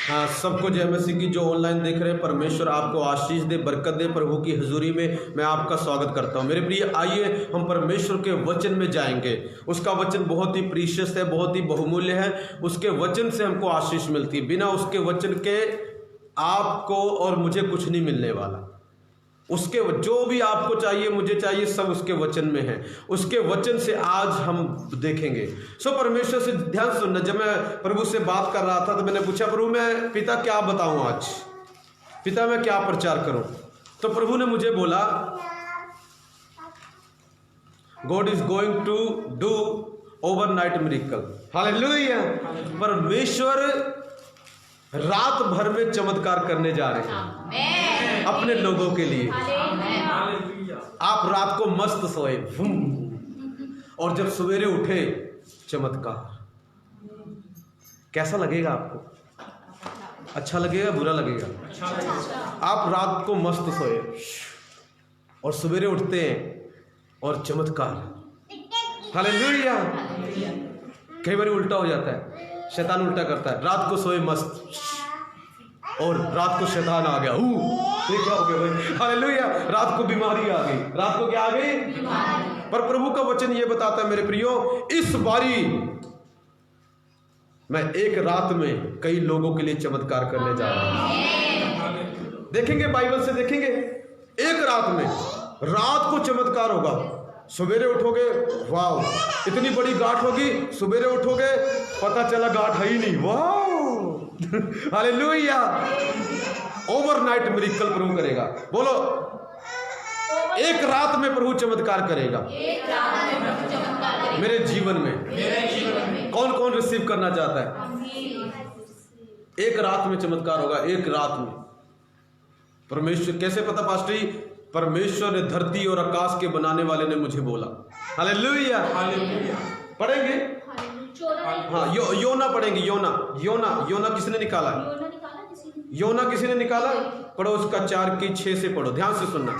हाँ, सबको जय मसीह की। जो ऑनलाइन देख रहे हैं, परमेश्वर आपको आशीष दे, बरकत दे। प्रभु की हजूरी में मैं आपका स्वागत करता हूँ। मेरे प्रिय, आइए हम परमेश्वर के वचन में जाएंगे। उसका वचन बहुत ही प्रीशियस है, बहुत ही बहुमूल्य है। उसके वचन से हमको आशीष मिलती है। बिना उसके वचन के आपको और मुझे कुछ नहीं मिलने वाला। उसके जो भी आपको चाहिए, मुझे चाहिए, सब उसके वचन में है। उसके वचन से आज हम देखेंगे। सो परमेश्वर से ध्यान सुनना। जब मैं प्रभु से बात कर रहा था तो मैंने पूछा, प्रभु मैं पिता क्या बताऊं आज, पिता मैं क्या प्रचार करूं? तो प्रभु ने मुझे बोला, God is going to do overnight miracle. Hallelujah. परमेश्वर रात भर में चमत्कार करने जा रहे हैं अपने लोगों के लिए। आप रात को मस्त सोए और जब सवेरे उठे चमत्कार। कैसा लगेगा आपको? अच्छा लगेगा, बुरा लगेगा? आप रात को मस्त सोए और सवेरे उठते हैं और चमत्कार। हालेलुया। कई बार उल्टा हो जाता है, शैतान उल्टा करता है। रात को सोए मस्त और रात को शैतान आ गया। क्या हो गया भाई? हालेलुया। रात को बीमारी आ गई। रात को क्या आ गई? पर प्रभु का वचन ये बताता है मेरे प्रियो, इस बारी मैं एक रात में कई लोगों के लिए चमत्कार करने जा रहा हूं। देखेंगे, बाइबल से देखेंगे। एक रात में, रात को चमत्कार होगा। सवेरे उठोगे, वाह इतनी बड़ी गांठ होगी। सवेरे उठोगे, पता चला गांठ है ही नहीं। वाह हालेलुया। ओवरनाइट मिरेकल प्रभु करेगा। बोलो, एक रात में प्रभु चमत्कार करेगा मेरे जीवन में। कौन कौन रिसीव करना चाहता है? एक रात में चमत्कार होगा, एक रात में। परमेश्वर कैसे पता पास्टर? परमेश्वर ने धरती और आकाश के बनाने वाले ने मुझे बोला। हालेलुया। पढ़ेंगे? हाँ, योना पढ़ेंगे। योना किसने निकाला? योना किसी ने निकाला? पढ़ो उसका 4:6 से पढ़ो, ध्यान से सुनना।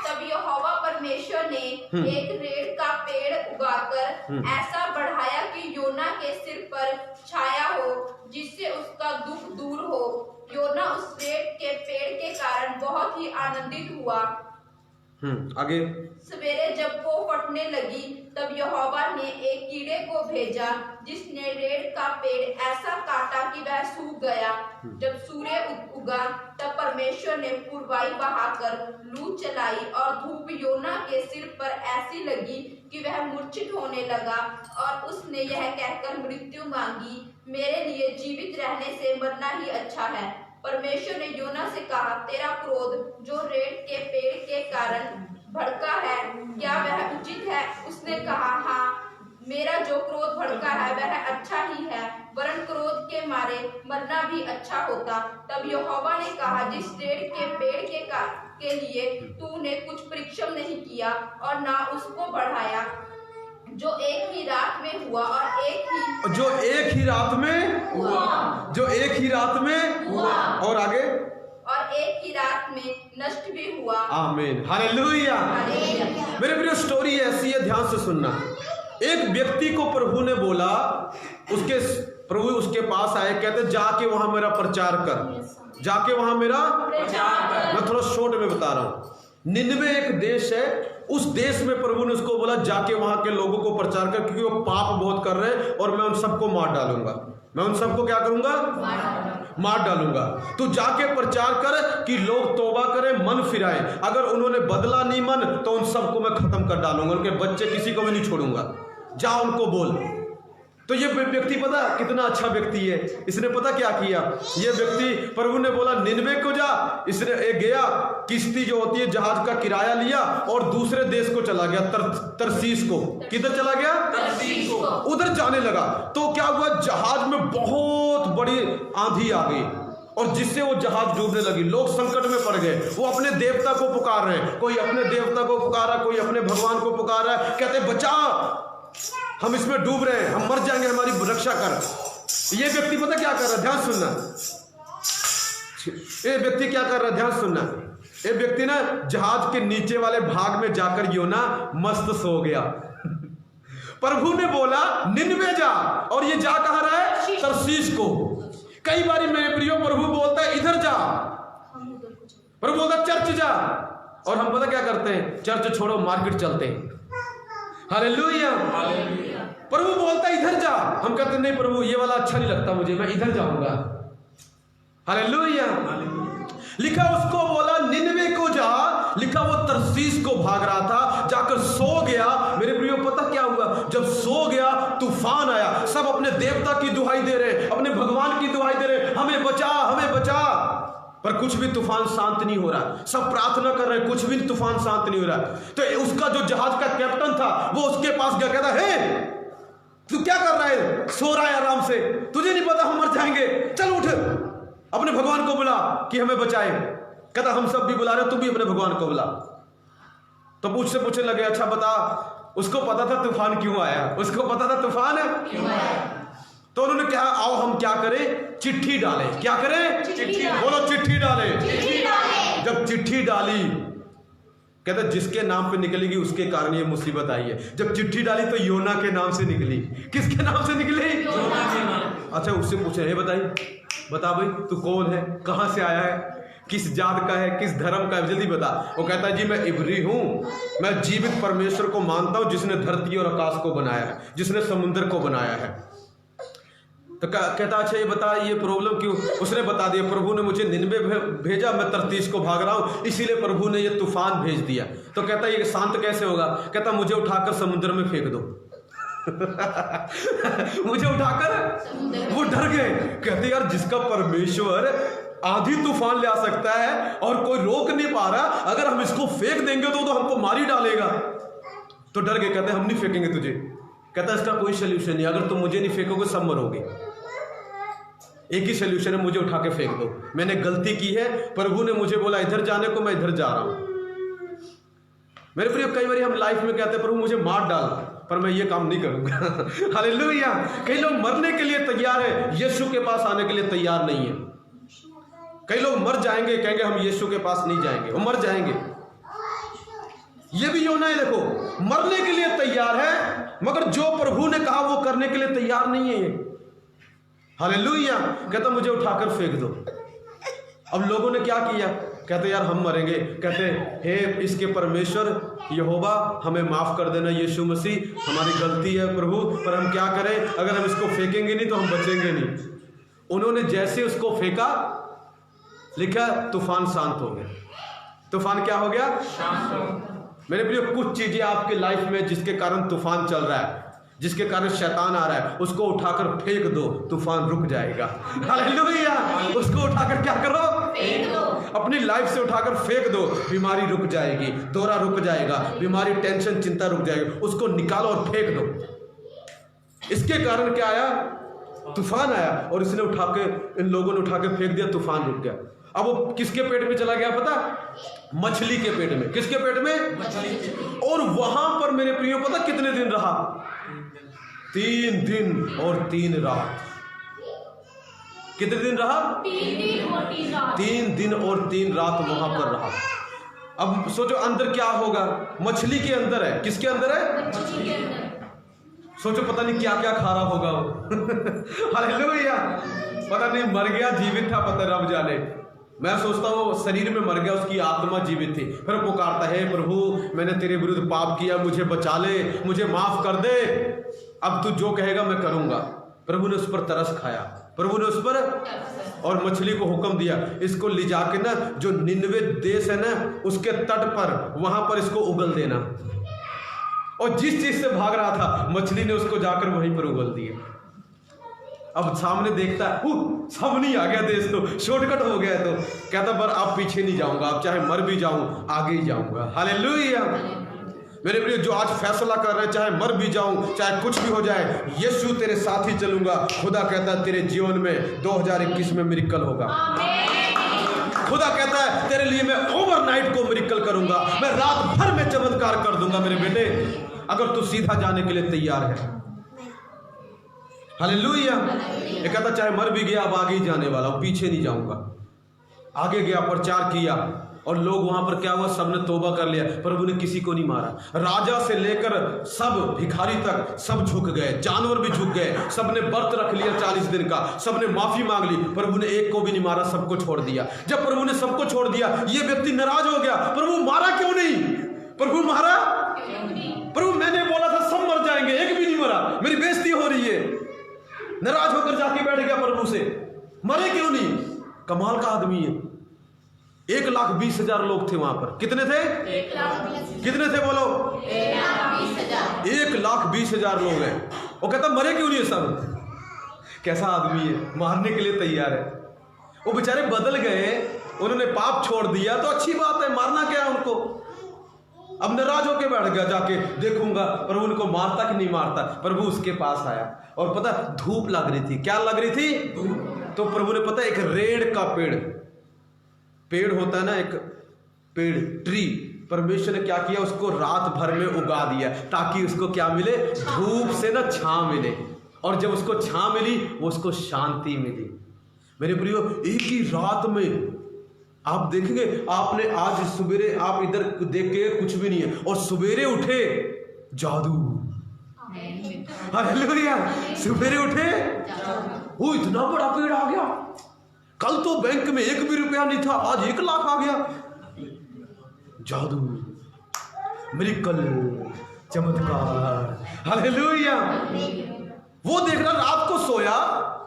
तब यहोवा परमेश्वर ने एक रेड़ का पेड़ उगाकर ऐसा बढ़ाया कि योना के सिर पर छाया हो, जिससे उसका दुख दूर हो। योना उस रेड़ के पेड़ के कारण बहुत ही आनंदित हुआ। आगे। सवेरे जब वो फटने लगी, तब यहोवा ने एक कीड़े को भेजा, जिसने रेड़ का पेड़ ऐसा काटा कि वह सूख गया। जब सूर्य उगा, तब परमेश्वर ने पुरवाई बहाकर लू चलाई और धूप योना के सिर पर ऐसी लगी कि वह मूर्छित होने लगा। और उसने यह कहकर मृत्यु मांगी, मेरे लिए जीवित रहने से मरना ही अच्छा है। परमेश्वर ने योना से कहा, तेरा क्रोध जो रेड़ के पेड़ के कारण भड़का है, क्या वह उचित है? उसने कहा, हाँ, मेरा जो क्रोध भड़का है वह अच्छा ही है, वरन क्रोध के मारे मरना भी अच्छा होता। तब यहोवा ने कहा, जिस रेड़ के पेड़ के लिए तूने कुछ परिश्रम नहीं किया और ना उसको बढ़ाया, जो एक ही रात में हुआ और जो एक ही रात में हुआ और आगे और एक ही रात में नष्ट भी हुआ। आमीन। हालेलुया। मेरे प्रिय, स्टोरी ऐसी है, ध्यान से सुनना। एक व्यक्ति को प्रभु ने बोला, प्रभु उसके पास आए, कहते जाके वहां मेरा प्रचार कर, जाके वहां मेरा प्रचार कर। मैं थोड़ा शॉर्ट में बता रहा हूं। निनवे एक देश है, उस देश में प्रभु ने उसको बोला जाके वहां के लोगों को प्रचार कर, क्योंकि वो पाप बहुत कर रहे हैं और मैं उन सबको मार डालूंगा। मैं उन सबको क्या करूंगा? मार डालूंगा। तू जाके प्रचार कर कि लोग तौबा करें, मन फिराएं। अगर उन्होंने बदला नहीं मन, तो उन सबको मैं खत्म कर डालूंगा, उनके बच्चे किसी को भी नहीं छोड़ूंगा। जा उनको बोल। तो ये व्यक्ति पता कितना अच्छा व्यक्ति है। इसने पता क्या किया? ये व्यक्ति, प्रभु ने बोला निनवे को जा, इसने गया, किश्ती जो होती है जहाज का किराया लिया और दूसरे देश को चला गया, तरसीस को। किधर चला गया? तरसीस को। उधर जाने लगा तो क्या हुआ? जहाज में बहुत बड़ी आंधी आ गई और जिससे वो जहाज डूबने लगी। लोग संकट में पड़ गए, वो अपने देवता को पुकार रहे हैं। कोई अपने देवता को पुकार रहा है, कोई अपने भगवान को पुकार रहा है, कहते बचा, हम इसमें डूब रहे हैं, हम मर जाएंगे, हमारी रक्षा कर। ये व्यक्ति पता क्या कर रहा है? ध्यान सुनना। ये व्यक्ति क्या कर रहा है? ध्यान सुनना। ये व्यक्ति ना जहाज के नीचे वाले भाग में जाकर योना मस्त सो गया। प्रभु ने बोला निनवे जा, और ये जा कहाँ रहा है? तरसीस को। कई बार मेरे प्रियो प्रभु बोलता है इधर जा, प्रभु बोलता है चर्च जा, और हम पता क्या करते हैं, चर्च छोड़ो मार्केट चलते हैं। हालेलुया। प्रभु बोलता है इधर जा, हम कहते हैं नहीं प्रभु ये वाला अच्छा नहीं लगता मुझे, मैं इधर जाऊंगा। हालेलुया। लिखा उसको बोला निनवे को जा, लिखा वो तरसीस को भाग रहा था, जाकर सो गया। मेरे प्रियो पता क्या हुआ, जब सो गया तूफान आया, सब अपने देवता की दुहाई दे रहे, अपने भगवान की दुहाई दे रहे, हमें बचा हमें बचा, पर कुछ भी तूफान शांत नहीं हो रहा। सब प्रार्थना कर रहे, कुछ भी तूफान शांत नहीं हो रहा। तो उसका जो जहाज का कैप्टन था वो उसके पास गया, कहता हे तू क्या कर रहा है, सो रहा है आराम से, तुझे नहीं पता हम मर जाएंगे, चल उठ, अपने भगवान को बुला कि हमें बचाए। कहता हम सब भी बुला रहे, तुम भी अपने भगवान को बुला। तो पूछने लगे अच्छा बता, उसको पता था तूफान क्यों आया, उसको पता था तूफान क्यों आया। तो उन्होंने कहा आओ हम क्या करें, चिट्ठी डालें। क्या करें, चिट्ठी बोलो चिट्ठी डालें। जब चिट्ठी डाली, कहता जिसके नाम पे निकलेगी उसके कारण ये मुसीबत आई है। जब चिट्ठी डाली तो योना के नाम से निकली। किसके नाम से निकली, योना के नाम। अच्छा उससे पूछे, हे बता भाई तू कौन है, कहां से आया है, किस जात का है, किस धर्म का है, जल्दी बता। वो कहता है जी मैं इब्री हूं, मैं जीवित परमेश्वर को मानता हूं जिसने धरती और आकाश को बनाया है, जिसने समुद्र को बनाया है। तो कहता अच्छा ये बता ये प्रॉब्लम क्यों, उसने बता दिया प्रभु ने मुझे निनवे भेजा, मैं तरतीस को भाग रहा हूं, इसीलिए प्रभु ने ये तूफान भेज दिया। तो कहता ये शांत कैसे होगा, कहता मुझे उठाकर समुद्र में फेंक दो। मुझे उठाकर, वो डर गए, कहते यार जिसका परमेश्वर आधी तूफान ले आ सकता है और कोई रोक नहीं पा रहा, अगर हम इसको फेंक देंगे तो हमको मार ही डालेगा। तो डर गए, कहते हम नहीं फेंकेंगे तुझे। कहता इसका कोई सोल्यूशन नहीं, अगर तुम मुझे नहीं फेंकोगे सब मरोगे, एक ही सोल्यूशन है, मुझे उठा के फेंक दो। मैंने गलती की है, प्रभु ने मुझे बोला इधर जाने को, मैं इधर जा रहा हूं। मेरे प्रिय कई बार हम लाइफ में कहते हैं प्रभु मुझे मार डाल, पर मैं ये काम नहीं करूंगा। हालेलुया। कई लोग मरने के लिए तैयार है, यीशु के पास आने के लिए तैयार नहीं है। कई लोग मर जाएंगे, कहेंगे हम यीशु के पास नहीं जाएंगे, वो मर जाएंगे। ये भी योना है, देखो मरने के लिए तैयार है मगर जो प्रभु ने कहा वो करने के लिए तैयार नहीं है। हालेलुया। कहता मुझे उठाकर फेंक दो। अब लोगों ने क्या किया, कहते यार हम मरेंगे, कहते हे इसके परमेश्वर यहोवा हमें माफ कर देना, यीशु मसीह हमारी गलती है प्रभु, पर हम क्या करें, अगर हम इसको फेंकेंगे नहीं तो हम बचेंगे नहीं। उन्होंने जैसे उसको फेंका, लिखा तूफान शांत हो गया। तूफान क्या हो गया, शांत। मेरे प्रिय कुछ चीजें आपके लाइफ में जिसके कारण तूफान चल रहा है, जिसके कारण शैतान आ रहा है, उसको उठाकर फेंक दो, तूफान रुक जाएगा। हालेलुया। उसको उठाकर क्या करो, फेंक दो। अपनी लाइफ से उठाकर फेंक दो, बीमारी रुक जाएगी, दौरा रुक जाएगा, बीमारी टेंशन चिंता रुक जाएगी, उसको निकालो और फेंक दो। इसके कारण क्या आया, तूफान आया, और इसने उठा के, इन लोगों ने उठा के फेंक दिया, तूफान रुक गया। अब वो किसके पेट में चला गया पता, मछली के पेट में। किसके पेट में, मछली के। और वहां पर मेरे प्रियो पता कितने दिन रहा, 3 दिन और 3 रात। कितने दिन रहा, 3 दिन और 3 रात। 3 दिन और 3 रात वहां पर रहा। अब सोचो अंदर क्या होगा, मछली के अंदर है। किसके अंदर है, मछली के अंदर। सोचो पता नहीं क्या क्या खा रहा होगा वो। हालेलुया। पता नहीं मर गया जीवित था, पता रब जाने। मैं सोचता हूँ शरीर में मर गया, उसकी आत्मा जीवित थी, फिर पुकारता है प्रभु मैंने तेरे विरुद्ध पाप किया, मुझे बचा ले, मुझे माफ कर दे, अब तू जो कहेगा मैं करूंगा। प्रभु ने उस पर तरस खाया, प्रभु ने उस पर, और मछली को हुक्म दिया इसको ले जाके ना जो निनवे देश है ना उसके तट पर, वहां पर इसको उगल देना। और जिस चीज से भाग रहा था मछली ने उसको जाकर वहीं पर उगल दिया। अब सामने देखता है सामने आ गया देश, तो शॉर्टकट हो गया। तो कहता पर अब पीछे नहीं जाऊंगा, अब चाहे मर भी जाऊं आगे ही जाऊंगा। हालेलुया। मेरे प्रिय जो आज फैसला कर रहे हैं, चाहे मर भी जाऊं, चाहे कुछ भी हो जाए, यीशु तेरे साथ ही चलूंगा। खुदा कहता है तेरे जीवन में 2021 में मिरेकल होगा। खुदा कहता है तेरे लिए मैं ओवरनाइट को मिरेकल करूंगा, मैं रात भर में चमत्कार कर दूंगा। मेरे बेटे अगर तू सीधा जाने के लिए तैयार है। हालेलुया। ये कहता चाहे मर भी गया अब आगे ही जाने वाला हूं, पीछे नहीं जाऊंगा। आगे गया, प्रचार किया, और लोग वहां पर क्या हुआ, सबने तौबा कर लिया, प्रभु ने किसी को नहीं मारा। राजा से लेकर सब भिखारी तक सब झुक गए, जानवर भी झुक गए, सबने व्रत रख लिया 40 दिन का, सबने माफी मांग ली, प्रभु ने एक को भी नहीं मारा, सबको छोड़ दिया। जब प्रभु ने सबको छोड़ दिया, ये व्यक्ति नाराज हो गया, प्रभु मारा क्यों नहीं, प्रभु मारा प्रभु मैंने बोला था सब मर जाएंगे, एक भी नहीं मरा, मेरी बेइज्जती हो रही है। नाराज होकर जाके बैठ गया प्रभु से, मरे क्यों नहीं। कमाल का आदमी है। 1,20,000 लोग थे वहां पर। कितने थे? 1,20,000। कितने थे बोलो? 1,20,000 लोग हैं। वो कहता मरे क्यों नहीं है सब। कैसा आदमी है, मारने के लिए तैयार है। वो बेचारे बदल गए, उन्होंने पाप छोड़ दिया तो अच्छी बात है, मारना क्या है उनको। अब नाराज होके बैठ गया, जाके देखूंगा प्रभु उनको मारता कि नहीं मारता। प्रभु उसके पास आया और पता धूप लग रही थी। क्या लग रही थी? तो प्रभु ने पता एक रेड़ का पेड़ होता है ना, एक पेड़, ट्री, परमेश्वर ने क्या किया, उसको रात भर में उगा दिया ताकि उसको क्या मिले, धूप से ना छां मिले। और जब उसको छां मिली, वो उसको शांति मिली। मेरे प्रियो, एक ही रात में आप देखेंगे, आपने आज सवेरे आप इधर देख के कुछ भी नहीं है और सवेरे उठे जादू। हालेलुया, सवेरे उठे वो इतना बड़ा पेड़ आ गया। कल तो बैंक में 1 भी रुपया नहीं था, आज 1 लाख आ गया। जादू, मिरेकल, चमत्कार। हालेलुया। वो देख रहा, रात को सोया,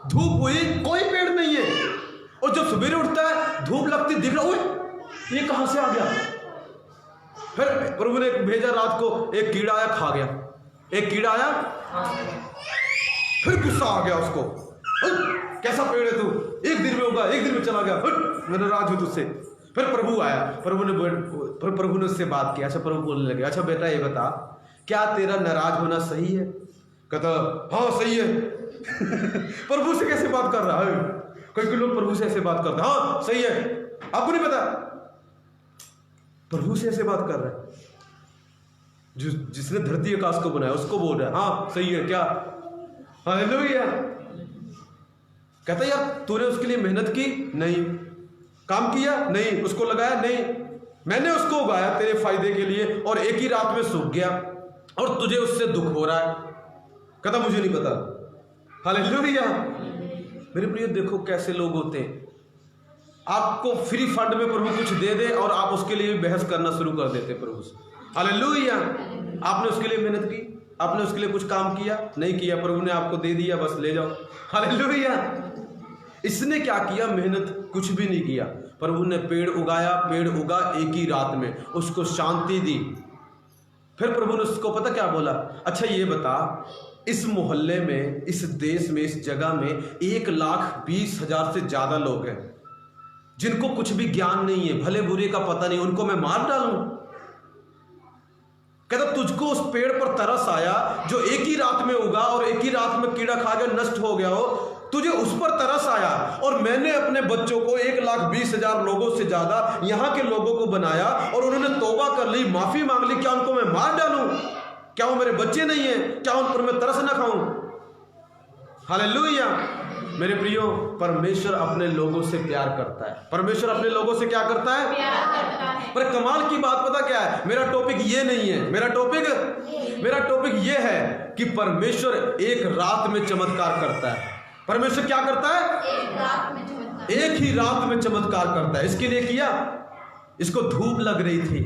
धूप हुई, कोई पेड़ नहीं है, और जब सवेरे उठता है धूप लगती, देख रहा, ओए ये कहां से आ गया। फिर प्रभु ने भेजा, रात को एक कीड़ा आया, खा गया। एक कीड़ा आया, फिर गुस्सा आ गया उसको, कैसा पेड़ है तू, एक दिन में होगा, एक दिन में चला गया, मैं नाराज हूं तुझसे। फिर प्रभु आया, प्रभु ने उससे बात की। अच्छा, प्रभु बोलने लगे, अच्छा बेटा ये बता, क्या तेरा नाराज होना सही है? कहता हाँ सही है। प्रभु से कैसे बात कर रहा है? कई लोग प्रभु से ऐसे बात करते हैं, हाँ सही है, आपको नहीं पता, प्रभु से ऐसे बात कर रहा है। जिसने धरती आकाश को बनाया उसको बोल रहा है हाँ सही है। क्या? हालेलुया। कहता यार तूने उसके लिए मेहनत की नहीं, काम किया नहीं, उसको लगाया नहीं, मैंने उसको उगाया तेरे फायदे के लिए, और एक ही रात में सूख गया और तुझे उससे दुख हो रहा है। कहता मुझे नहीं पता। हालेलुया। मेरे प्रिय, देखो कैसे लोग होते हैं, आपको फ्री फंड में प्रभु कुछ दे दे और आप उसके लिए बहस करना शुरू कर देते प्रभु से। हालेलुया। आपने उसके लिए मेहनत की, आपने उसके लिए कुछ काम किया नहीं किया, प्रभु ने आपको दे दिया, बस ले जाओ। हालेलुया। इसने क्या किया? मेहनत कुछ भी नहीं किया। प्रभु ने पेड़ उगाया, पेड़ उगा एक ही रात में, उसको शांति दी। फिर प्रभु ने उसको पता क्या बोला, अच्छा ये बता, इस मोहल्ले में, इस देश में, इस जगह में 1,20,000 से ज्यादा लोग हैं जिनको कुछ भी ज्ञान नहीं है, भले बुरे का पता नहीं, उनको मैं मार डालूं? कहता तुझको उस पेड़ पर तरस आया जो एक ही रात में उगा और एक ही रात में कीड़ा खा गया, नष्ट हो गया हो, तुझे उस पर तरस आया, और मैंने अपने बच्चों को 1,20,000 लोगों से ज्यादा यहाँ के लोगों को बनाया और उन्होंने तौबा कर ली, माफी मांग ली, क्या उनको मैं मार डालूं? क्या वो मेरे बच्चे नहीं है? क्या उन पर मैं तरस ना खाऊं? हालेलुया। मेरे प्रियो, परमेश्वर अपने लोगों से प्यार करता है। परमेश्वर अपने लोगों से क्या करता है? प्यार करता है। पर कमाल की बात पता क्या है? मेरा टॉपिक ये नहीं है, मेरा टॉपिक ये है कि परमेश्वर एक रात में चमत्कार करता है। परमेश्वर क्या करता है? एक ही रात में चमत्कार करता है। इसके लिए किया, इसको धूप लग रही थी।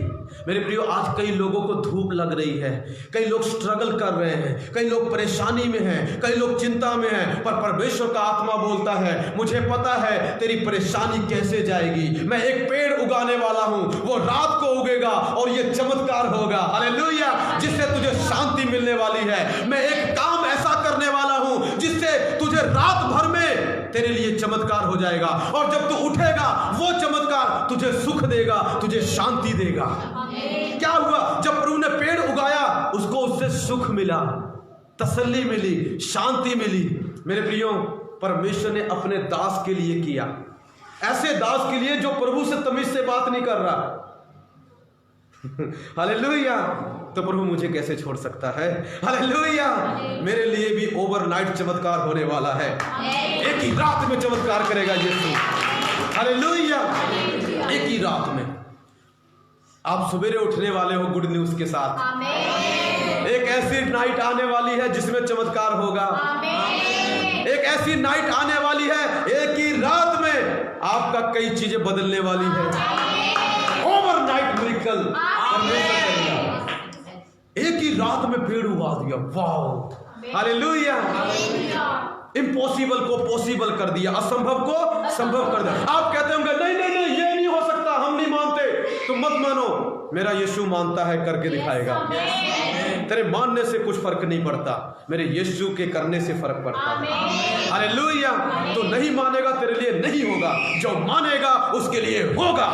मेरे प्रियो, आज कई लोगों को धूप लग रही है, कई लोग स्ट्रगल कर रहे हैं, कई लोग परेशानी में हैं, कई लोग चिंता में हैं, पर परमेश्वर का आत्मा बोलता है मुझे पता है तेरी परेशानी कैसे जाएगी। मैं एक पेड़ उगाने वाला हूं, वो रात को उगेगा और ये चमत्कार होगा। हालेलुया। जिससे तुझे शांति मिलने वाली है। मैं एक काम ऐसा करने वाला हूं जिससे तुझे रात भर में तेरे लिए चमत्कार हो जाएगा, और जब तू उठेगा वो चमत्कार तुझे सुख देगा, तुझे शांति देगा। क्या हुआ? जब प्रभु ने पेड़ उगाया, उसको उससे सुख मिला, तसल्ली मिली, शांति मिली। मेरे प्रियो, परमेश्वर ने अपने दास के लिए किया, ऐसे दास के लिए जो प्रभु से तमीज से बात नहीं कर रहा। हालेलुया। तो प्रभु मुझे कैसे छोड़ सकता है? हालेलुया। मेरे लिए भी ओवरनाइट चमत्कार होने वाला है। एक ही रात में चमत्कार करेगा यीशु। हालेलुया। एक ही रात में। आप सवेरे उठने वाले हो गुड न्यूज के साथ। आमीन। एक ऐसी नाइट आने वाली है जिसमें चमत्कार होगा। आमीन। एक ऐसी नाइट आने वाली है, एक ही रात में आपका कई चीजें बदलने वाली है। ओवरनाइट मिरेकल परमेश्वर करेगा। एक ही रात में पेड़ उगा दिया। वाह, हालेलुया। इम्पॉसिबल को पॉसिबल कर दिया, असंभव को संभव कर दिया। आप कहते होंगे नहीं नहीं नहीं, ये नहीं हो सकता, हम नहीं मानते। तो मत मानो, मेरा यीशु मानता है, करके दिखाएगा। तेरे मानने से कुछ फर्क नहीं पड़ता, मेरे यीशु के करने से फर्क पड़ता है। हालेलुया। तो नहीं मानेगा तेरे लिए नहीं होगा, जो मानेगा उसके लिए होगा।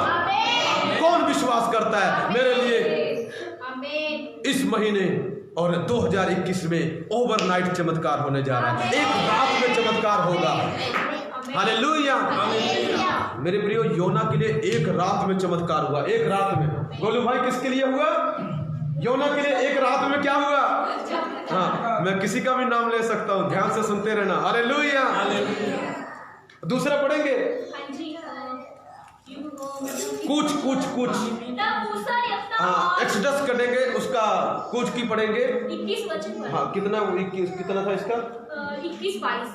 कौन विश्वास करता है मेरे लिए इस महीने और 2021 में ओवरनाइट चमत्कार होने जा रहा है, एक रात में चमत्कार होगा। हालेलुया। मेरे प्रियो, योना के लिए एक रात में चमत्कार हुआ, एक रात में। गोलू भाई किसके लिए हुआ? योना के लिए एक रात में क्या हुआ? हाँ, मैं किसी का भी नाम ले सकता हूँ, ध्यान से सुनते रहना। हालेलुया। दूसरा पढ़ेंगे, कुछ कुछ कुछ हाँ, एक्सोडस करेंगे, उसका कुछ की पढ़ेंगे 21 वचन पर। हाँ, कितना था इसका? 21-22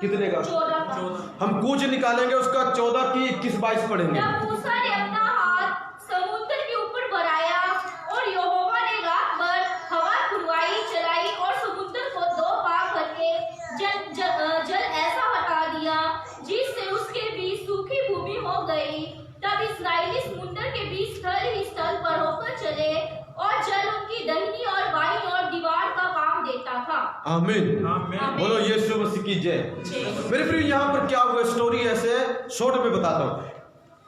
कितने का? 14। हम कुछ निकालेंगे उसका 14 की 21-22 पढ़ेंगे। तब मूसा ने अपना हाथ समुद्र के ऊपर बढ़ाया और यहोवा ने रात भर हवा पुरवाई चलाई और समुद्र को 2 भाग करके जल ऐसा हटा दिया जिससे उसके बीच सूखी भूमि हो गई। तब इस्राएली समुद्र के बीच स्थल ही स्थल पर होकर चले और जल उनकी दाहिनी और बाईं ओर दीवार का काम देता था। आमीन। बोलो यीशु मसीह की जय। मेरे प्रिय, यहाँ पर क्या हुआ? स्टोरी ऐसे है, शॉर्ट में बताता हूँ।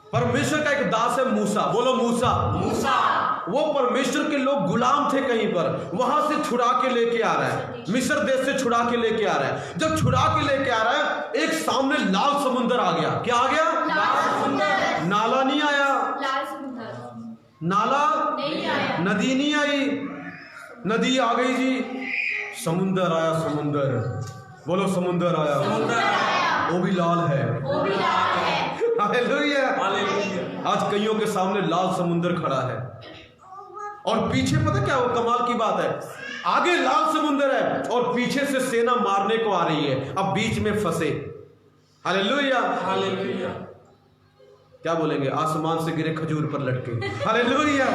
परमेश्वर का एक दास है मूसा। बोलो मूसा। वो परमेश्वर के लोग गुलाम थे कहीं पर, वहां से छुड़ा के लेके आ रहा है, मिस्र देश से छुड़ा के लेके आ रहा है। जब छुड़ा के लेके आ रहा है, एक सामने लाल समुद्र आ गया। क्या आ गया? नाला नहीं आया, लाल समुद्र नाला नहीं आया, नदी नहीं आई, नदी आ गई जी। समुंदर आया, समुंदर। बोलो समुंदर आया, वो भी लाल है। वो भी लाल है। हालेलुया। आज कईयों के सामने लाल समुंदर खड़ा है और पीछे पता क्या वो कमाल की बात है, आगे लाल समुंदर है और पीछे से सेना मारने को आ रही है, अब बीच में फंसे। हालेलुया। क्या बोलेंगे? आसमान से गिरे खजूर पर लटके। हालेलुया।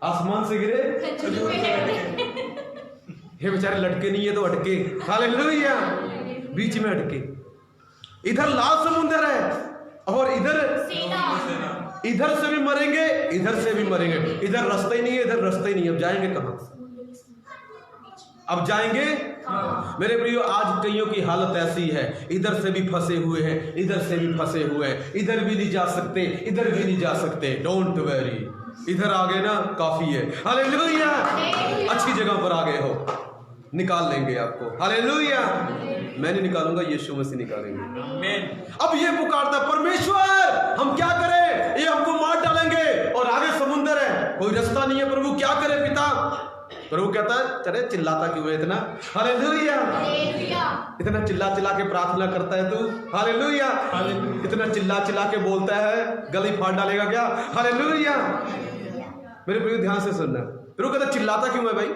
आसमान से गिरे खजूर पर लटके। ये बेचारे लटके नहीं है तो अटके। हालेलुया। बीच में अटके। इधर लाल समुंदर है और इधर इधर से भी मरेंगे, इधर से भी मरेंगे। इधर रास्ता ही नहीं है, इधर रास्ता ही नहीं है। अब जाएंगे कहां? अब जाएंगे? मेरे प्रियो, आज कईयों की हालत ऐसी है, इधर से भी फंसे हुए हैं, इधर से भी फंसे हुए हैं, इधर भी नहीं जा सकते, इधर भी नहीं जा सकते। डोंट वेरी, इधर आ गए ना काफी है। हालेलुया। अच्छी जगह पर आ गए हो, निकाल लेंगे आपको। हालेलुया। मैं नहीं निकालूंगा, यीशु मसीह निकालेंगे। अब ये पुकारता, परमेश्वर हम क्या करें, ये हमको मार डालेंगे और आगे समुंदर है, कोई रास्ता नहीं है। प्रभु क्या करे पिता? प्रभु कहता है, चले चिल्लाता क्यों है इतना? हालेलुया। इतना चिल्ला चिल्ला के प्रार्थना करता है तू? हालेलुया। इतना चिल्ला चिल्ला के बोलता है, गली फाड़ डालेगा क्या? हालेलुया। मेरे प्रिय ध्यान से सुनना। प्रभु कहता चिल्लाता क्यों है भाई?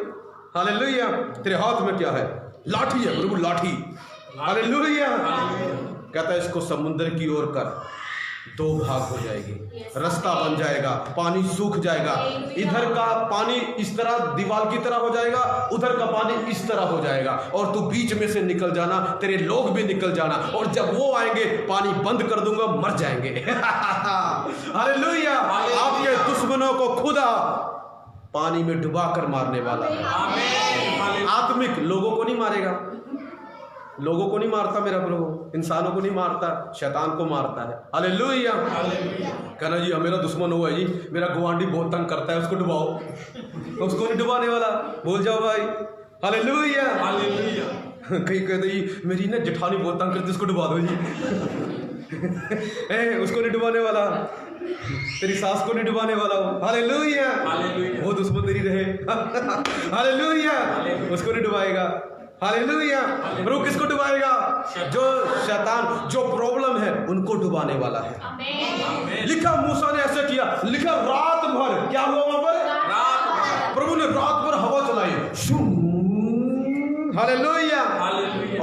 हालेलुया। तेरे हाथ में क्या है? लाठी है प्रभु, लाठी। हालेलुया। कहता है इसको समुद्र की ओर कर, 2 भाग हो जाएगी, रास्ता बन जाएगा, पानी सूख जाएगा। इधर का पानी इस तरह दीवार की तरह हो जाएगा, उधर का पानी इस तरह हो जाएगा, और तू बीच में से निकल जाना, तेरे लोग भी निकल जाना, और जब वो आएंगे पानी बंद कर दूंगा, मर जाएंगे। हालेलुया। आपके दुश्मनों को खुदा पानी में डुबा कर मारने वाला है। आत्मिक लोगों को नहीं मारेगा, लोगों को नहीं मारता मेरा प्रभु, इंसानों को नहीं मारता, शैतान को मारता है। हालेलुया। कहना जी मेरा दुश्मन हुआ है जी, मेरा गुआंडी बहुत तंग करता है, उसको डुबाओ। उसको नहीं डुबाने वाला, बोल जाओ भाई। हालेलुया। कहीं कहते जी मेरी ना जेठानी बहुत तंग करती है, उसको डुबा दो जी। उसको नहीं डुबाने वाला, तेरी सास को नहीं डुबाने वाला हो। हालेलुया। वो दुश्मन तेरी रहे। हालेलुया। उसको नहीं डुबाएगा। हालेलुया। प्रभु किसको डुबाएगा? जो शैतान, जो प्रॉब्लम है उनको डुबाने वाला है। आमीन। लिखा मूसा ने ऐसे किया, लिखा रात भर क्या हुआ वहां पर? प्रभु ने रात भर हवा चलाई, हालेलुया।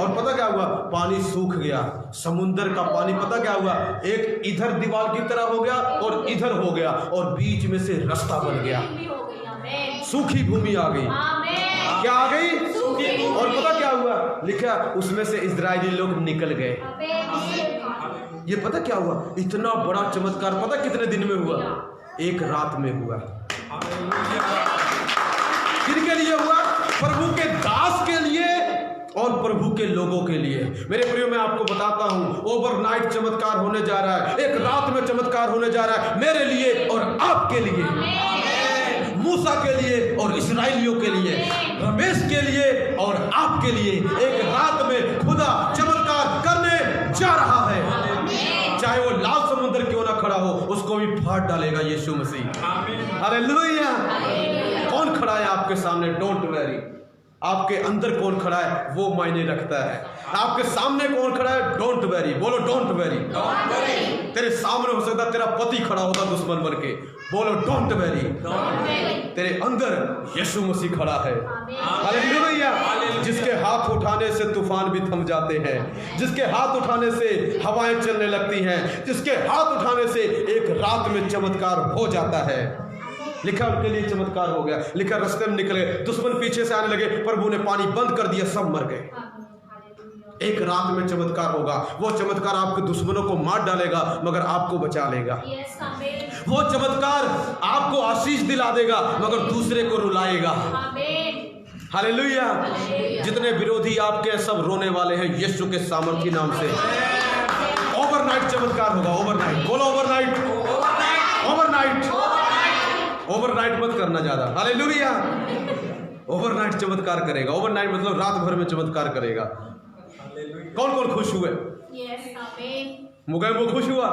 और पता क्या हुआ? पानी सूख गया। समुद्र का पानी पता क्या हुआ? एक इधर दीवार की तरह हो गया और इधर हो गया और बीच में से रास्ता बन गया। सूखी भूमि आ गई। क्या आ गई? और पता क्या हुआ? लिखा उसमें से इजरायली लोग निकल गए। ये पता क्या हुआ? इतना बड़ा चमत्कार पता कितने दिन में हुआ? एक रात में हुआ। किनके लिए हुआ? प्रभु के दास के लिए और प्रभु के लोगों के लिए। मेरे प्रियो, मैं आपको बताता हूं, ओवरनाइट चमत्कार होने जा रहा है। एक रात में चमत्कार होने जा रहा है, मेरे लिए और आपके लिए, मूसा के लिए और इस्राएलियों के लिए, रमेश के लिए और आपके लिए। एक रात में खुदा चमत्कार करने जा रहा है। चाहे वो लाल समुद्र क्यों ना खड़ा हो, उसको भी फाड़ डालेगा यीशु मसीह। हालेलुया। कौन खड़ा है आपके सामने? Don't worry. आपके अंदर कौन खड़ा है वो मायने रखता है। आपके सामने कौन खड़ा है? Don't worry. बोलो डोंट वरी। तेरे सामने हो सकता तेरा पति खड़ा होगा दुश्मन बन के, बोलो डोंट वरी। तेरे अंदर यीशु मसीह खड़ा है। हालेलुया। जिसके हाथ उठाने से तूफान भी थम जाते हैं, जिसके हाथ उठाने से हवाएं चलने लगती हैं, जिसके हाथ उठाने से एक रात में चमत्कार हो जाता है। लिखा उनके लिए चमत्कार हो गया। लिखा रास्ते में निकले, दुश्मन पीछे से आने लगे, प्रभु ने पानी बंद कर दिया, सब मर गए। एक रात में चमत्कार होगा। वो चमत्कार आपके दुश्मनों को मार डालेगा मगर आपको बचा लेगा। वो चमत्कार आपको आशीष दिला देगा मगर दूसरे को रुलाएगा। हालेलुया। जितने विरोधी आपके सब रोने वाले हैं यीशु के सामर्थी नाम से। ओवरनाइट चमत्कार होगा। ओवरनाइट। बोलो ओवरनाइट। ओवरनाइट। ओवरनाइट मत करना ज्यादा। हालेलुया। ओवरनाइट चमत्कार करेगा। ओवरनाइट मतलब रात भर में चमत्कार करेगा। कौन कौन खुश हुए? मुगल वो खुश हुआ।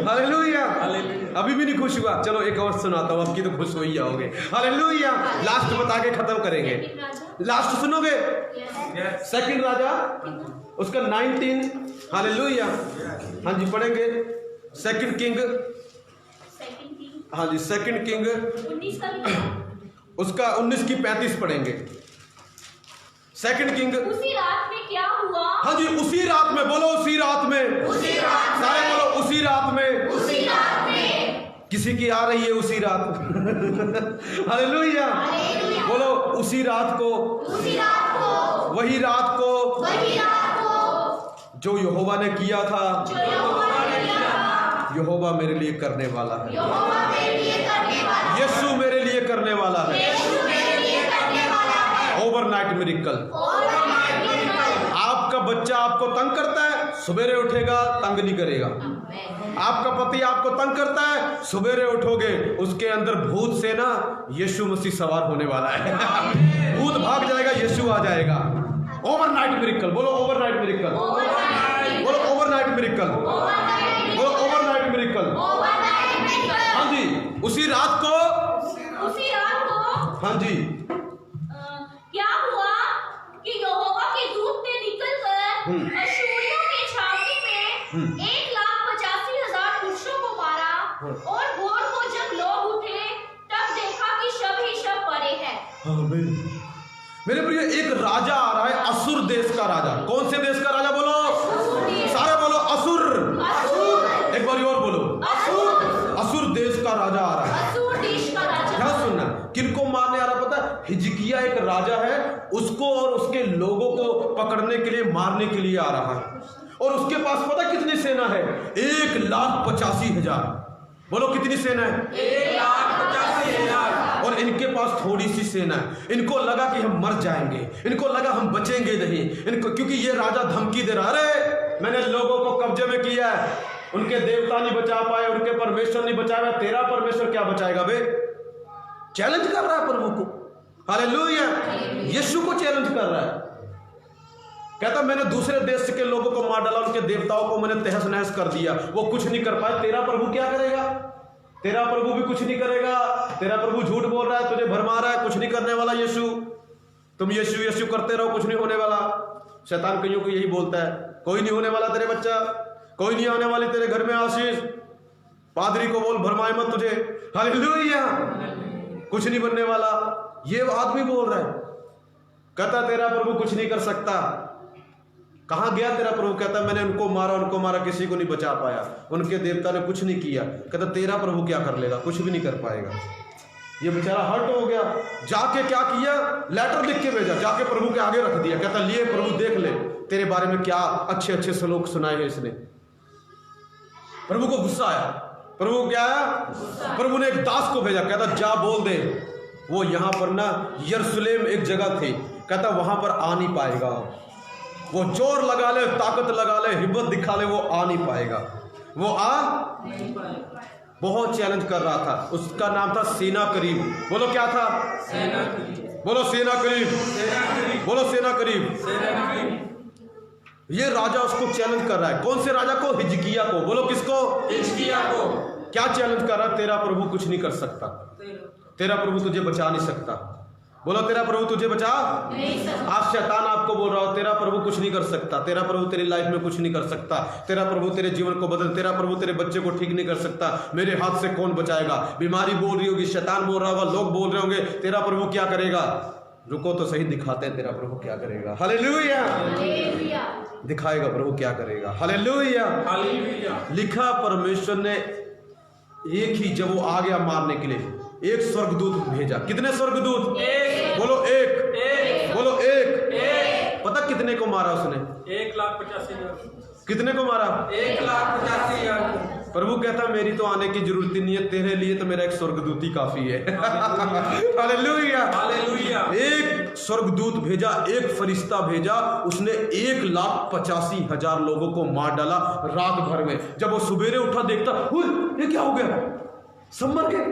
हालेलुया। अभी भी नहीं खुश हुआ? चलो एक और सुनाता हूँ, आपकी तो खुश हो ही जाओगे। हालेलुया। लास्ट बता के खत्म करेंगे। लास्ट सुनोगे? सेकंड राजा उसका 19। हालेलुया। हाँ जी पढ़ेंगे। Second king. हाँ जी सेकंड किंग 19 का उसका 19 की 35 पढ़ेंगे। Second king. उसी रात में क्या हुआ? हाँ जी उसी रात में। बोलो उसी रात में। उसी रात में। सारे बोलो उसी रात में। उसी रात में। किसी की आ रही है उसी रात। हालेलुया। बोलो उसी रात को। उसी रात को। वही रात को। वही रात को। जो यहोवा ने किया था, जो यहोवा ने किया था, यहोवा मेरे लिए करने वाला है। यहोवा मेरे लिए करने वाला है। यीशु मेरे लिए करने वाला है। यीशु मेरे लिए करने वाला है। Overnight miracle. Overnight miracle. आपका बच्चा आपको तंग करता है, सवेरे उठेगा तंग नहीं करेगा। आपका पति आपको तंग करता है, सवेरे उठोगे उसके अंदर भूत से ना यीशु मसीह सवार होने वाला है। भूत भाग जाएगा, यीशु आ जाएगा। Overnight miracle. बोलो ओवरनाइट मिरेकल। बोलो ओवरनाइट मिरेकल। बोलो ओवरनाइट मिरेकल। हाँ जी उसी रात को। उसी रात को। हाँ जी क्या हुआ कि यहोवा के दूत ने निकलकर अश्शूरियों की छावनी में 1,85,000 पुरुषों को मारा। और भोर को जब लोग उठे तब देखा कि शव ही शव पड़े हैं। मेरे प्रिय एक राजा आ रहा है, असुर देश का राजा। कौन से देश का राजा? बोलो सारे बोलो असुर। एक बार और बोलो असुर देश का राजा आ रहा है। असुर देश का राजा। क्या सुनना? किनको मारने आ रहा पता है? हिजकिया एक राजा है, उसको और उसके लोगों को पकड़ने के लिए, मारने के लिए आ रहा है। और उसके पास पता कितनी सेना है? 1,85,000। बोलो कितनी सेना है? 1,85,000। और इनके पास थोड़ी सी सेना है। इनको लगा कि हम मर जाएंगे, इनको लगा हम बचेंगे नहीं, इनको क्योंकि ये राजा धमकी दे रहा है, अरे मैंने लोगों को कब्जे में किया है, उनके देवता नहीं बचा पाए, उनके परमेश्वर नहीं बचाया, तेरा परमेश्वर क्या बचाएगा बे? चैलेंज कर रहा है प्रभु को। हालेलुया। यीशु को चैलेंज कर रहा है। कहता मैंने दूसरे देश के लोगों को मार डाला, उनके देवताओं को मैंने तहस नहस कर दिया, वो कुछ नहीं कर पाए, तेरा प्रभु क्या करेगा? तेरा प्रभु भी कुछ नहीं करेगा। तेरा प्रभु झूठ बोल रहा है, तुझे भरमा रहा है, कुछ नहीं करने वाला यीशु। तुम यीशु यीशु करते रहो, कुछ नहीं होने वाला। शैतान कईयों को यही बोलता है, कोई नहीं होने वाला तेरे बच्चा, कोई नहीं आने वाली तेरे घर में आशीष, पादरी को बोल भरमाए मत तुझे, हालेलुया, कुछ नहीं बनने वाला। ये आदमी बोल रहा है, कहता तेरा प्रभु कुछ नहीं कर सकता। कहां गया तेरा प्रभु? कहता मैंने उनको मारा, किसी को नहीं बचा पाया, उनके देवता ने कुछ नहीं किया। कहता तेरा प्रभु क्या कर लेगा? कुछ भी नहीं कर पाएगा। ये बेचारा हर्ट हो गया, जाके क्या किया, लेटर लिख के भेजा, जाके प्रभु के आगे रख दिया। कहता लिए प्रभु देख ले तेरे बारे में क्या अच्छे अच्छे श्लोक सुनाए हैं इसने। प्रभु को गुस्सा आया। प्रभु को क्या आया? प्रभु ने एक दास को भेजा, कहता जा बोल दे वो यहां पर ना यरूशलेम एक जगह थी, कहता वहां पर आ नहीं पाएगा। वो जोर लगा ले, ताकत लगा ले, हिम्मत दिखा ले, वो आ नहीं पाएगा, वो आ नहीं पाएगा। बहुत चैलेंज कर रहा था। उसका नाम था सेनाकरीब। बोलो क्या था? सेनाकरीब। बोलो सेनाकरीब। बोलो सेनाकरीब। ये राजा उसको चैलेंज कर रहा है। कौन से राजा को? हिजकिया को। बोलो किसको? हिजकिया को। क्या चैलेंज कर रहा है? तेरा प्रभु कुछ नहीं कर सकता, तेरा प्रभु तुझे बचा नहीं सकता। बोलो तेरा प्रभु तुझे बचा नहीं सकता। आज शैतान आपको बोल रहा हो तेरा प्रभु कुछ नहीं कर सकता, तेरा प्रभु तेरी लाइफ में कुछ नहीं कर सकता, तेरा प्रभु तेरे जीवन को बदल, तेरा प्रभु तेरे बच्चे को ठीक नहीं कर सकता, मेरे हाथ से कौन बचाएगा। बीमारी बोल रही होगी, शैतान बोल रहा होगा, लोग बोल रहे होंगे तेरा प्रभु क्या करेगा। रुको तो सही, दिखाते हैं तेरा प्रभु क्या करेगा। हालेलुया। दिखाएगा प्रभु क्या करेगा। हालेलुया। लिखा परमेश्वर ने एक ही, जब वो आ गया मारने के लिए, एक स्वर्गदूत भेजा। कितने स्वर्गदूत? एक। बोलो एक। बोलो एक। पता कितने को मारा उसने? 1,85,000। कितने को मारा? 1,85,000। प्रभु कहता मेरी तो आने की जरूरत ही नहीं है, तेरे लिए तो मेरा एक स्वर्गदूत ही काफी है। हालेलुया। हालेलुया। एक स्वर्गदूत भेजा, एक फरिश्ता भेजा, उसने 1,85,000 लोगों को मार डाला रात भर में। जब वो सुबेरे उठा देखता, ये क्या हो गया, सब मर गए।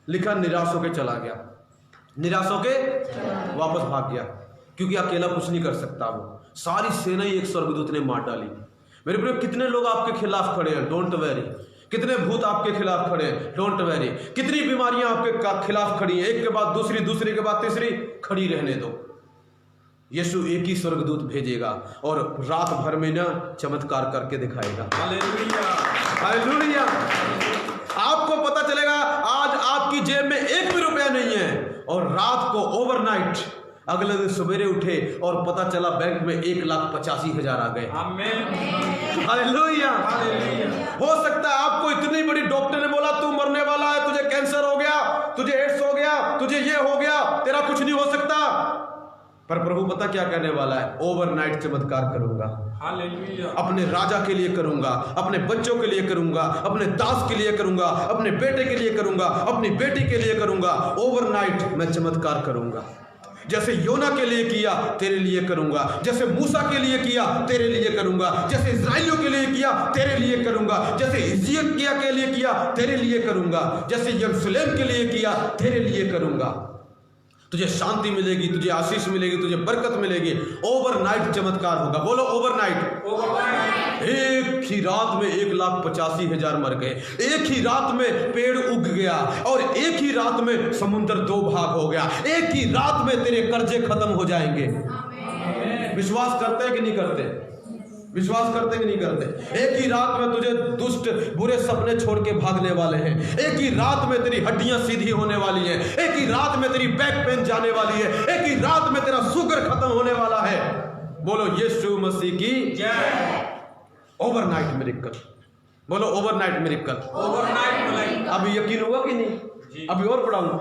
लिखा निराश होके चला गया, निराश होके वापस भाग गया, क्योंकि अकेला कुछ नहीं कर सकता। वो सारी सेना ही एक स्वर्गदूत ने मार डाली। मेरे प्रिय, कितने लोग आपके खिलाफ खड़े हैं, डोंट वेरी। कितने भूत आपके खिलाफ खड़े हैं, डोंट वेरी। कितनी बीमारियां आपके खिलाफ खड़ी हैं, एक के बाद दूसरी, दूसरी के बाद तीसरी, खड़ी रहने दो। यीशु एक ही स्वर्गदूत भेजेगा और रात भर में ना चमत्कार करके दिखाएगा। हालेलुया। हालेलुया। आपको पता चलेगा आज आपकी जेब में एक भी रुपया नहीं है, और रात को ओवरनाइट अगले दिन सवेरे उठे और पता चला बैंक में 1,85,000 आ गए। हालेलुया। हो सकता है आपको इतनी बड़ी डॉक्टर ने बोला तू मरने वाला है, तुझे कैंसर हो गया, तुझे एड्स हो गया, तुझे ये हो गया, तेरा कुछ नहीं हो सकता। पर प्रभु पता क्या कहने वाला है? ओवरनाइट चमत्कार करूंगा। हालेलुया। अपने राजा के लिए करूंगा, अपने बच्चों के लिए करूंगा, अपने दास के लिए करूंगा, अपने बेटे के लिए करूंगा, अपनी बेटी के लिए करूंगा। ओवरनाइट मैं चमत्कार करूंगा। जैसे योना के लिए किया तेरे लिए करूंगा, जैसे मूसा के लिए किया तेरे लिए करूंगा, जैसे इस्राएलियों के लिए किया तेरे लिए करूंगा, जैसे हिजकिय्याह के लिए किया तेरे लिए करूंगा, जैसे यरूशलेम के लिए किया तेरे लिए करूंगा। तुझे शांति मिलेगी, तुझे आशीष मिलेगी, तुझे बरकत मिलेगी। ओवरनाइट चमत्कार होगा। बोलो ओवरनाइट। एक ही रात में 1,85,000 मर गए, एक ही रात में पेड़ उग गया, और एक ही रात में समुद्र 2 भाग हो गया, एक ही रात में तेरे कर्जे खत्म हो जाएंगे। विश्वास करते हैं कि नहीं करते? विश्वास करते कि नहीं करते? एक ही रात में तुझे दुष्ट बुरे सपने छोड़ के भागने वाले हैं, एक ही रात में तेरी हड्डियां सीधी होने वाली हैं, एक ही रात में तेरी बैक पेन जाने वाली है, एक ही रात में तेरा शुगर खत्म होने वाला है। बोलो यीशु मसीह की जय। Overnight miracle. बोलो ओवरनाइट मिरेकल। ओवरनाइट। अब यकीन हुआ कि नहीं? अभी और पढ़ाऊंगा।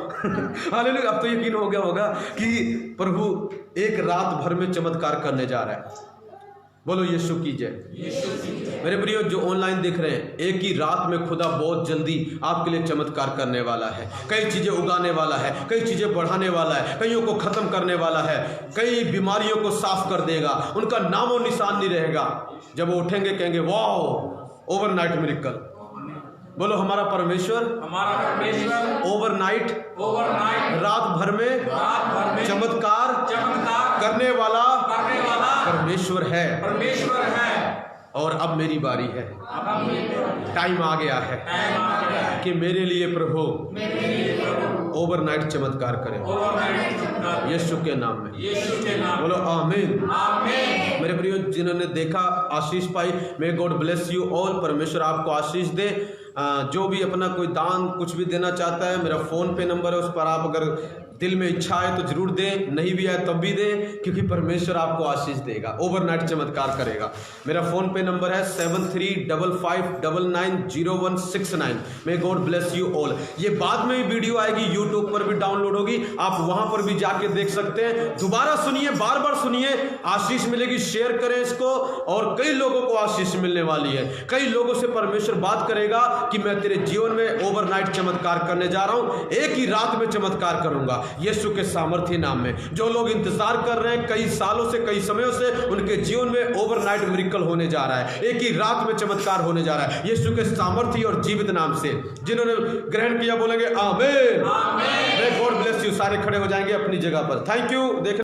हालेलुया। अब तो यकीन हो गया होगा कि प्रभु एक रात भर में चमत्कार करने जा रहा है। बोलो यीशु की जय। मेरे प्रियो जो ऑनलाइन देख रहे हैं, एक ही रात में खुदा बहुत जल्दी आपके लिए चमत्कार करने वाला है। कई चीजें उगाने वाला है, कई चीजें बढ़ाने वाला है, कईयों को खत्म करने वाला है, कई बीमारियों को साफ कर देगा, उनका नामो निशान नहीं रहेगा। जब वो उठेंगे कहेंगे वाओ ओवरनाइट मिरेकल। बोलो हमारा परमेश्वर ओवरनाइट रात भर में चमत्कार करने वाला परमेश्वर है। और अब मेरी बारी है, टाइम आ गया है कि मेरे लिए प्रभु ओवरनाइट चमत्कार करें यीशु के नाम में। बोलो आमीन। मेरे प्रियो, जिन्होंने देखा आशीष पाई, may God bless you all. परमेश्वर आपको आशीष दे। जो भी अपना कोई दान कुछ भी देना चाहता है, मेरा फ़ोन पे नंबर है, उस पर आप अगर दिल में इच्छा है तो जरूर दें, नहीं भी है तब भी दें, क्योंकि परमेश्वर आपको आशीष देगा, ओवरनाइट चमत्कार करेगा। मेरा फ़ोन पे नंबर है 7355990169। मे गॉड ब्लेस यू ऑल। ये बाद में भी वीडियो आएगी, यूट्यूब पर भी डाउनलोड होगी, आप वहां पर भी जाके देख सकते हैं। दोबारा सुनिए, बार बार सुनिए, आशीष मिलेगी। शेयर करें इसको, और कई लोगों को आशीष मिलने वाली है। कई लोगों से परमेश्वर बात करेगा कि मैं तेरे जीवन में ओवरनाइट चमत्कार करने जा रहा हूं, एक ही रात में चमत्कार करूंगा यीशु के सामर्थ्य नाम में। जो लोग इंतजार कर रहे हैं कई सालों से, कई समयों से, उनके जीवन में ओवरनाइट मिरेकल होने जा रहा है, एक ही रात में चमत्कार होने जा रहा है यीशु के सामर्थ्य और जीवित नाम से। जिन्होंने ग्रहण किया बोलेंगे आमीन। God bless you. सारे खड़े हो जाएंगे अपनी जगह पर। Thank you. देख